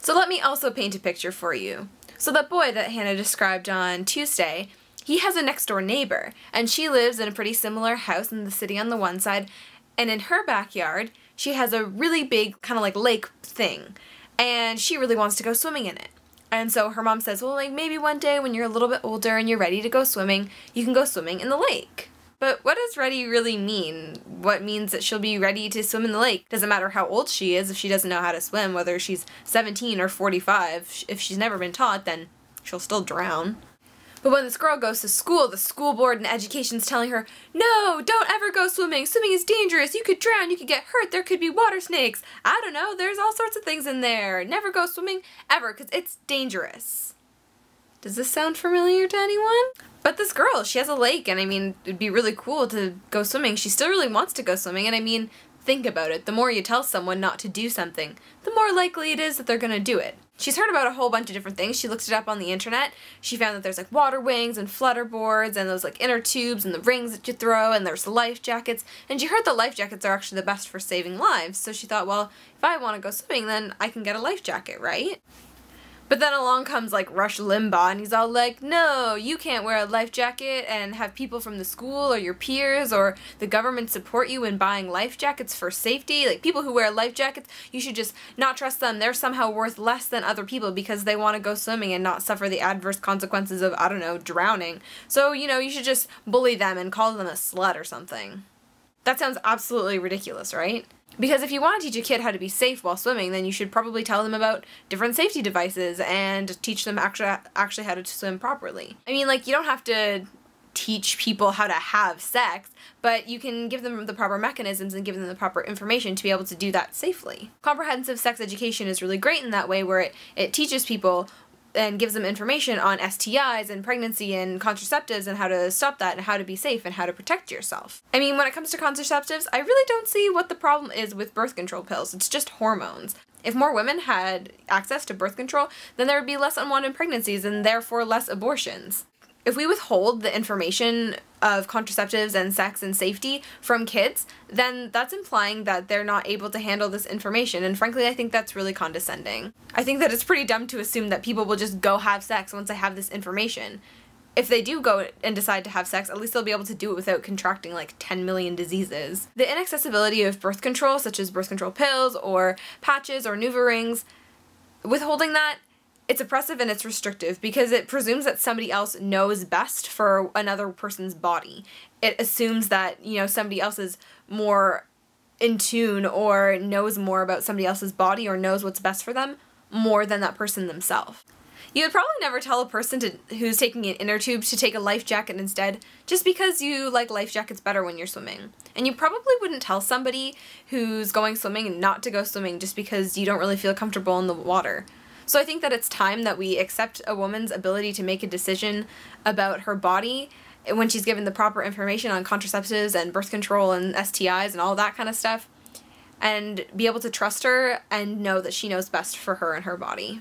So let me also paint a picture for you. So that boy that Hannah described on Tuesday, he has a next door neighbor, and she lives in a pretty similar house in the city on the one side, and in her backyard, she has a really big kind of like lake thing, and she really wants to go swimming in it. And so her mom says, well, like maybe one day when you're a little bit older and you're ready to go swimming, you can go swimming in the lake. But what does ready really mean? What means that she'll be ready to swim in the lake? Doesn't matter how old she is if she doesn't know how to swim, whether she's 17 or 45. If she's never been taught, then she'll still drown. But when this girl goes to school, the school board and education's telling her, no, don't ever go swimming. Swimming is dangerous. You could drown. You could get hurt. There could be water snakes. I don't know. There's all sorts of things in there. Never go swimming ever because it's dangerous. Does this sound familiar to anyone? But this girl, she has a lake, and I mean, it'd be really cool to go swimming. She still really wants to go swimming, and I mean, think about it. The more you tell someone not to do something, the more likely it is that they're gonna do it. She's heard about a whole bunch of different things. She looked it up on the internet. She found that there's like water wings and flutter boards and those like inner tubes and the rings that you throw, and there's life jackets. And she heard that life jackets are actually the best for saving lives. So she thought, well, if I want to go swimming, then I can get a life jacket, right? But then along comes like Rush Limbaugh, and he's all like, no, you can't wear a life jacket and have people from the school or your peers or the government support you in buying life jackets for safety. Like, people who wear life jackets, you should just not trust them. They're somehow worth less than other people because they want to go swimming and not suffer the adverse consequences of, I don't know, drowning. So, you know, you should just bully them and call them a slut or something. That sounds absolutely ridiculous, right? Because if you want to teach a kid how to be safe while swimming, then you should probably tell them about different safety devices and teach them actually how to swim properly. I mean, like, you don't have to teach people how to have sex, but you can give them the proper mechanisms and give them the proper information to be able to do that safely. Comprehensive sex education is really great in that way, where it teaches people and gives them information on STIs and pregnancy and contraceptives and how to stop that and how to be safe and how to protect yourself. I mean, when it comes to contraceptives, I really don't see what the problem is with birth control pills. It's just hormones. If more women had access to birth control, then there would be less unwanted pregnancies and therefore less abortions. If we withhold the information of contraceptives and sex and safety from kids, then that's implying that they're not able to handle this information, and frankly, I think that's really condescending. I think that it's pretty dumb to assume that people will just go have sex once they have this information. If they do go and decide to have sex, at least they'll be able to do it without contracting like 10 million diseases. The inaccessibility of birth control, such as birth control pills or patches or NuvaRings, withholding that, it's oppressive and it's restrictive because it presumes that somebody else knows best for another person's body. It assumes that, you know, somebody else is more in tune or knows more about somebody else's body or knows what's best for them more than that person themselves. You would probably never tell a person who's taking an inner tube to take a life jacket instead, just because you like life jackets better when you're swimming. And you probably wouldn't tell somebody who's going swimming not to go swimming just because you don't really feel comfortable in the water. So I think that it's time that we accept a woman's ability to make a decision about her body when she's given the proper information on contraceptives and birth control and STIs and all that kind of stuff, and be able to trust her and know that she knows best for her and her body.